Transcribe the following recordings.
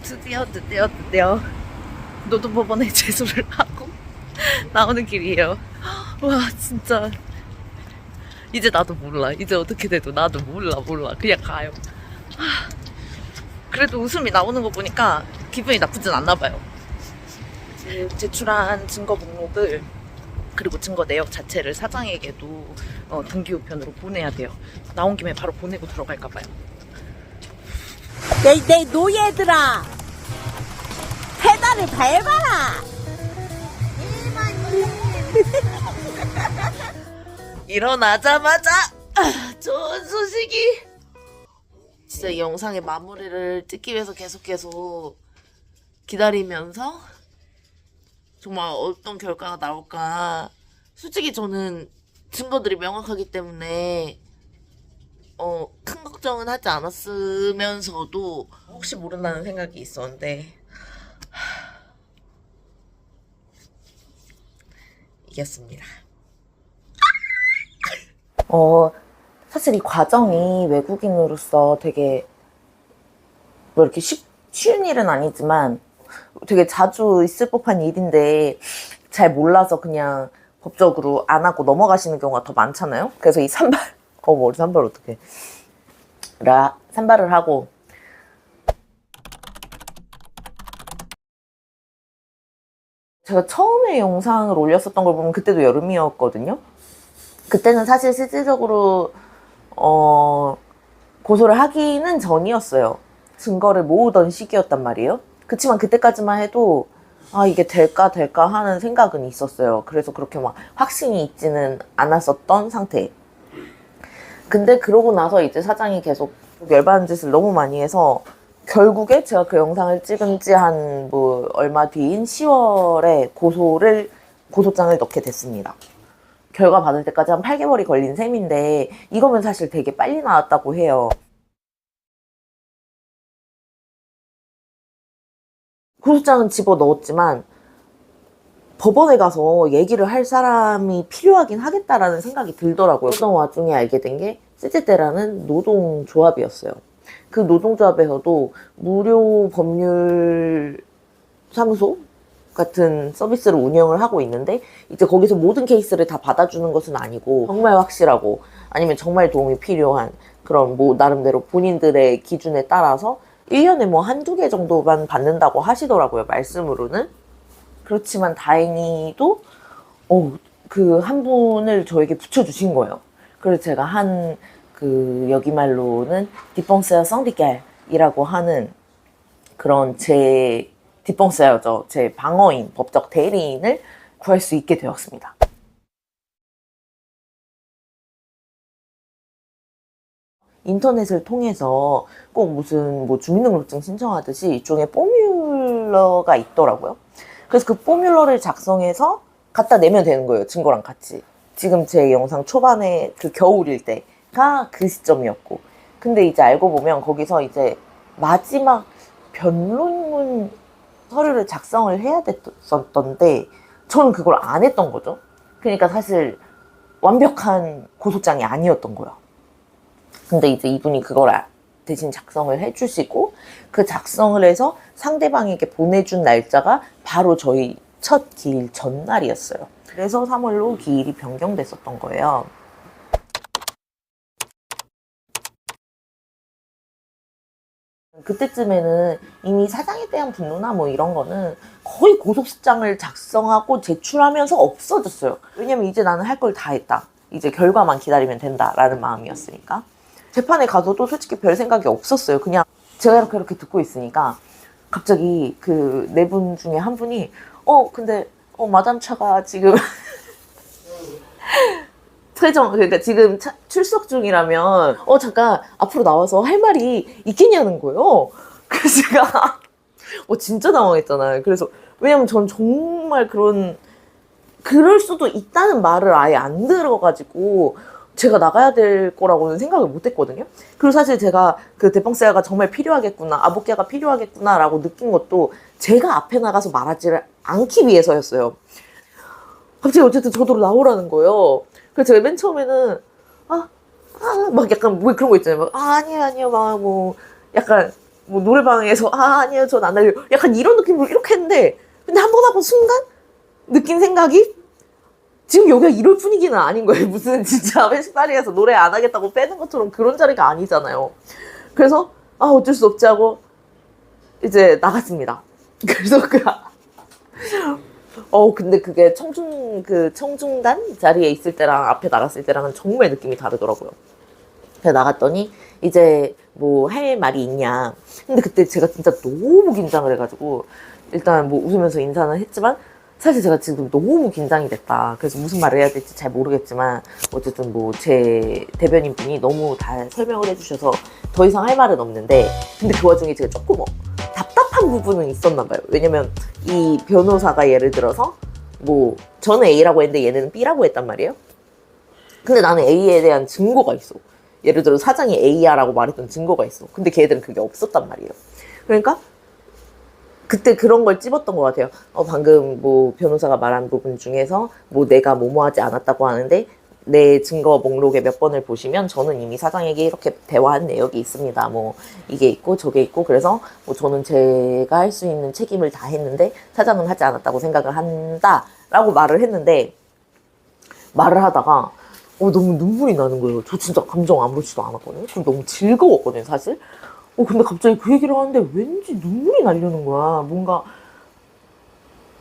드디어 노동법원에 제소를 하고 나오는 길이에요. 와 진짜 이제 나도 몰라. 이제 어떻게 돼도 나도 몰라. 그냥 가요. 그래도 웃음이 나오는 거 보니까 기분이 나쁘진 않나 봐요. 제출한 증거 목록을 그리고 증거 내역 자체를 사장에게도 등기우편으로 보내야 돼요. 나온 김에 바로 보내고 들어갈까 봐요. 내 노예들아, 페달을 밟아라. 일어나자마자 좋은 소식이. 진짜 이 영상의 마무리를 찍기 위해서 계속 기다리면서 정말 어떤 결과가 나올까. 솔직히 저는 증거들이 명확하기 때문에 큰 걱정은 하지 않았으면서도 혹시 모른다는 생각이 있었는데 이겼습니다. 사실 이 과정이 외국인으로서 되게 뭐 이렇게 쉬운 일은 아니지만 되게 자주 있을 법한 일인데 잘 몰라서 그냥 법적으로 안 하고 넘어가시는 경우가 더 많잖아요. 그래서 이 머리 산발 어떡해. 산발을 하고 제가 처음에 영상을 올렸었던 걸 보면 그때도 여름이었거든요. 그때는 사실 실질적으로 고소를 하기는 전이었어요. 증거를 모으던 시기였단 말이에요. 그치만 그때까지만 해도 이게 될까 하는 생각은 있었어요. 그래서 그렇게 막 확신이 있지는 않았었던 상태. 근데 그러고 나서 이제 사장이 계속 열받은 짓을 너무 많이 해서 결국에 제가 그 영상을 찍은 지 한 얼마 뒤인 10월에 고소장을 넣게 됐습니다. 결과 받을 때까지 한 8개월이 걸린 셈인데 이거면 사실 되게 빨리 나왔다고 해요. 고소장은 집어넣었지만 법원에 가서 얘기를 할 사람이 필요하긴 하겠다라는 생각이 들더라고요. 그런 와중에 알게 된 게 세제떼라는 노동조합이었어요. 그 노동조합에서도 무료 법률 사무소 같은 서비스를 운영을 하고 있는데 이제 거기서 모든 케이스를 다 받아주는 것은 아니고 정말 확실하고 아니면 정말 도움이 필요한 그런 나름대로 본인들의 기준에 따라서 1년에 한두 개 정도만 받는다고 하시더라고요. 말씀으로는. 그렇지만 다행히도 그 한 분을 저에게 붙여주신 거예요. 그래서 제가 여기 말로는 디펑세어 성디겔이라고 하는 그런 제 디펑세어죠. 제 방어인, 법적 대리인을 구할 수 있게 되었습니다. 인터넷을 통해서 꼭 무슨 주민등록증 신청하듯이 일종의 포뮬러가 있더라고요. 그래서 그 포뮬러를 작성해서 갖다 내면 되는 거예요. 증거랑 같이. 지금 제 영상 초반에 그 겨울일 때가 그 시점이었고. 근데 이제 알고 보면 거기서 이제 마지막 변론문 서류를 작성을 해야 됐었던데 저는 그걸 안 했던 거죠. 그러니까 사실 완벽한 고소장이 아니었던 거예요. 근데 이제 이분이 그걸 대신 작성을 해주시고 그 작성을 해서 상대방에게 보내준 날짜가 바로 저희 첫 기일 전날이었어요. 그래서 3월로 기일이 변경됐었던 거예요. 그때쯤에는 이미 사장에 대한 분노나 이런 거는 거의 고소장을 작성하고 제출하면서 없어졌어요. 왜냐면 이제 나는 할 걸 다 했다. 이제 결과만 기다리면 된다라는 마음이었으니까. 재판에 가서도 솔직히 별 생각이 없었어요. 그냥 제가 이렇게 듣고 있으니까 갑자기 그 네 분 중에 한 분이 근데 마담 차가 지금 그러니까 지금 출석 중이라면 잠깐 앞으로 나와서 할 말이 있겠냐는 거예요. 그래서 제가 진짜 당황했잖아요. 그래서 왜냐면 전 정말 그럴 수도 있다는 말을 아예 안 들어가지고 제가 나가야 될 거라고는 생각을 못 했거든요. 그리고 사실 제가 그 대펑세아가 정말 필요하겠구나, 아보케가 필요하겠구나 라고 느낀 것도 제가 앞에 나가서 말하지를 않기 위해서였어요. 갑자기 어쨌든 저더러 나오라는 거예요. 그래서 제가 맨 처음에는 막 약간 그런 거 있잖아요. 아니에요 약간 뭐 노래방에서 아니요 전 안 할래요 약간 이런 느낌으로 이렇게 했는데 근데 한 번 하고 순간 느낀 생각이 지금 여기가 이럴 분위기는 아닌 거예요. 무슨 진짜 회식 자리에서 노래 안 하겠다고 빼는 것처럼 그런 자리가 아니잖아요. 그래서 어쩔 수 없지 하고 이제 나갔습니다. 그래서 근데 그게 청중단 자리에 있을 때랑 앞에 나갔을 때랑은 정말 느낌이 다르더라고요. 그래서 나갔더니 이제 뭐 할 말이 있냐. 근데 그때 제가 진짜 너무 긴장을 해가지고 일단 뭐 웃으면서 인사는 했지만 사실 제가 지금 너무 긴장이 됐다. 그래서 무슨 말을 해야 될지 잘 모르겠지만 어쨌든 뭐 제 대변인 분이 너무 다 설명을 해주셔서 더 이상 할 말은 없는데 근데 그 와중에 제가 조금 답답한 부분은 있었나 봐요. 왜냐면 이 변호사가 예를 들어서 뭐 저는 A라고 했는데 얘네는 B라고 했단 말이에요. 근데 나는 A에 대한 증거가 있어. 예를 들어 사장이 A야라고 말했던 증거가 있어. 근데 걔네들은 그게 없었단 말이에요. 그러니까 그때 그런 걸 찝었던 것 같아요. 방금 뭐 변호사가 말한 부분 중에서 뭐 내가 뭐뭐하지 않았다고 하는데 내 증거 목록에 몇 번을 보시면 저는 이미 사장에게 이렇게 대화한 내역이 있습니다. 뭐 이게 있고 저게 있고 그래서 뭐 저는 제가 할 수 있는 책임을 다 했는데 사장은 하지 않았다고 생각을 한다라고 말을 했는데 말을 하다가 너무 눈물이 나는 거예요. 저 진짜 감정 아무렇지도 않았거든요. 좀 너무 즐거웠거든요, 사실. 근데 갑자기 그 얘기를 하는데 왠지 눈물이 나려는 거야.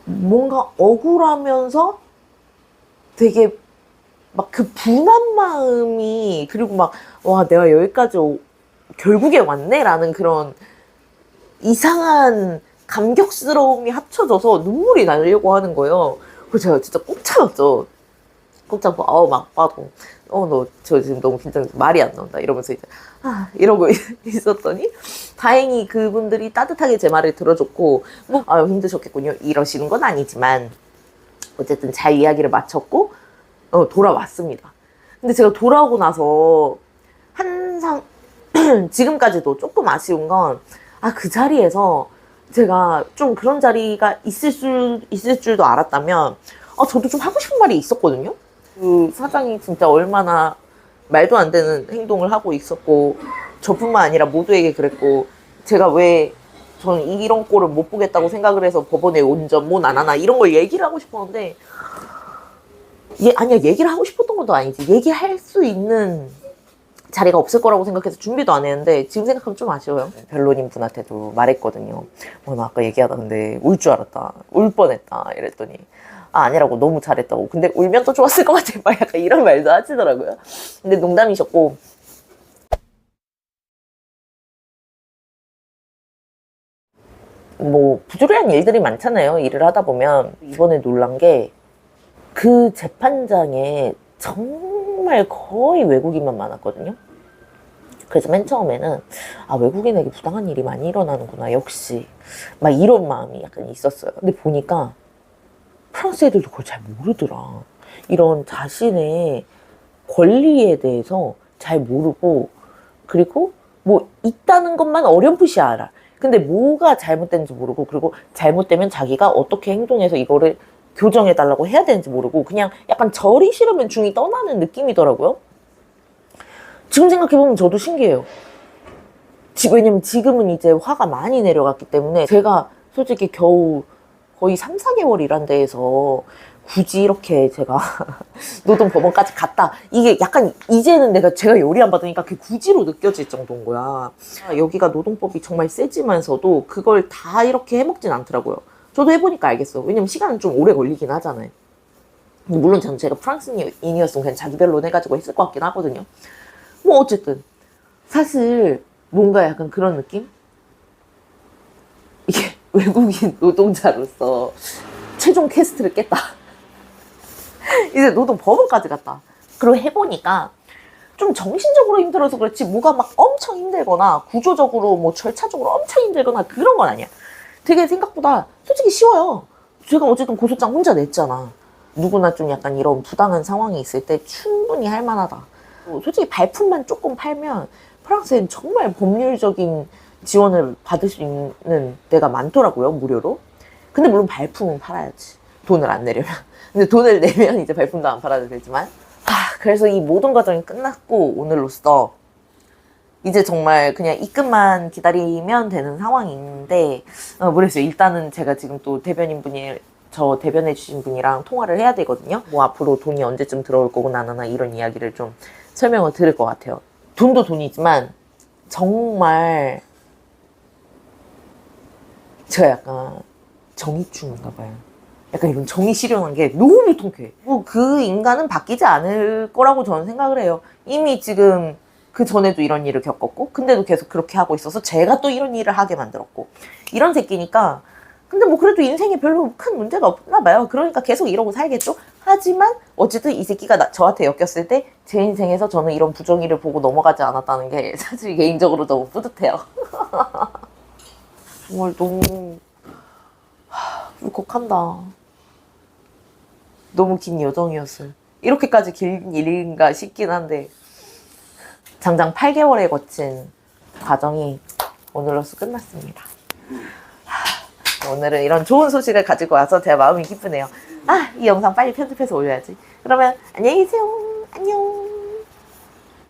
뭔가 억울하면서 되게 막 그 분한 마음이 그리고 막 와 내가 여기까지 결국에 왔네라는 그런 이상한 감격스러움이 합쳐져서 눈물이 나려고 하는 거예요. 그래서 제가 진짜 꼭 참았죠. 꼭 참고 막 봐도 너 저 지금 너무 긴장해서 말이 안 나온다 이러면서 이제 이러고 있었더니 다행히 그분들이 따뜻하게 제 말을 들어줬고 뭐 힘드셨겠군요 이러시는 건 아니지만 어쨌든 잘 이야기를 마쳤고 돌아왔습니다. 근데 제가 돌아오고 나서 항상 지금까지도 조금 아쉬운 건 그 자리에서 제가 좀 그런 자리가 있을 줄도 알았다면 저도 좀 하고 싶은 말이 있었거든요. 그 사장이 진짜 얼마나 말도 안 되는 행동을 하고 있었고 저뿐만 아니라 모두에게 그랬고 제가 왜 저는 이런 꼴을 못 보겠다고 생각을 해서 법원에 온 점 뭐 나나나 이런 걸 얘기를 하고 싶었는데 아니야 얘기를 하고 싶었던 것도 아니지 얘기할 수 있는 자리가 없을 거라고 생각해서 준비도 안 했는데 지금 생각하면 좀 아쉬워요. 변론인 분한테도 말했거든요. 나 아까 얘기하다 근데 울 줄 알았다 울 뻔했다 이랬더니 아니라고 너무 잘했다고 근데 울면 또 좋았을 것 같아 막 약간 이런 말도 하시더라고요. 근데 농담이셨고 뭐 부조리한 일들이 많잖아요. 일을 하다 보면 이번에 놀란 게 그 재판장에 정말 거의 외국인만 많았거든요. 그래서 맨 처음에는 외국인에게 부당한 일이 많이 일어나는구나 역시 막 이런 마음이 약간 있었어요. 근데 보니까 프랑스 애들도 그걸 잘 모르더라. 이런 자신의 권리에 대해서 잘 모르고 그리고 뭐 있다는 것만 어렴풋이 알아. 근데 뭐가 잘못된지 모르고 그리고 잘못되면 자기가 어떻게 행동해서 이거를 교정해달라고 해야 되는지 모르고 그냥 약간 절이 싫으면 중이 떠나는 느낌이더라고요. 지금 생각해보면 저도 신기해요. 왜냐면 지금은 이제 화가 많이 내려갔기 때문에 제가 솔직히 겨우 거의 3, 4개월 일한 데에서 굳이 이렇게 제가 노동법원까지 갔다. 이게 약간 이제는 제가 요리 안 받으니까 그게 굳이로 느껴질 정도인 거야. 여기가 노동법이 정말 세지면서도 그걸 다 이렇게 해먹진 않더라고요. 저도 해보니까 알겠어. 왜냐면 시간은 좀 오래 걸리긴 하잖아요. 물론 제가 프랑스인이었으면 그냥 자기 변론 해가지고 했을 것 같긴 하거든요. 뭐 어쨌든 사실 뭔가 약간 그런 느낌? 이게 외국인 노동자로서 최종 퀘스트를 깼다. 이제 노동법원까지 갔다. 그리고 해보니까 좀 정신적으로 힘들어서 그렇지 뭐가 막 엄청 힘들거나 구조적으로 뭐 절차적으로 엄청 힘들거나 그런 건 아니야. 되게 생각보다 솔직히 쉬워요. 제가 어쨌든 고소장 혼자 냈잖아. 누구나 좀 약간 이런 부당한 상황이 있을 때 충분히 할 만하다. 솔직히 발품만 조금 팔면 프랑스엔 정말 법률적인 지원을 받을 수 있는 데가 많더라고요, 무료로. 근데 물론 발품은 팔아야지. 돈을 안 내려면. 근데 돈을 내면 이제 발품도 안 팔아도 되지만. 그래서 이 모든 과정이 끝났고 오늘로써 이제 정말 그냥 입금만 기다리면 되는 상황인데 모르겠어요. 일단은 제가 지금 또 대변인분이 저 대변해 주신 분이랑 통화를 해야 되거든요. 뭐 앞으로 돈이 언제쯤 들어올 거고 나나나 이런 이야기를 좀 설명을 드릴 것 같아요. 돈도 돈이지만 정말 제가 약간 정의충인가 봐요. 약간 이런 정의 실현한 게 너무 통쾌해. 뭐 그 인간은 바뀌지 않을 거라고 저는 생각을 해요. 이미 지금 그 전에도 이런 일을 겪었고 근데도 계속 그렇게 하고 있어서 제가 또 이런 일을 하게 만들었고 이런 새끼니까 근데 뭐 그래도 인생에 별로 큰 문제가 없나 봐요. 그러니까 계속 이러고 살겠죠. 하지만 어쨌든 이 새끼가 저한테 엮였을 때 제 인생에서 저는 이런 부정의를 보고 넘어가지 않았다는 게 사실 개인적으로 너무 뿌듯해요. 정말 너무 울컥한다. 너무 긴 여정이었어요. 이렇게까지 긴 일인가 싶긴 한데 장장 8개월에 거친 과정이 오늘로써 끝났습니다. 오늘은 이런 좋은 소식을 가지고 와서 제 마음이 기쁘네요. 이 영상 빨리 편집해서 올려야지. 그러면 안녕히 계세요. 안녕.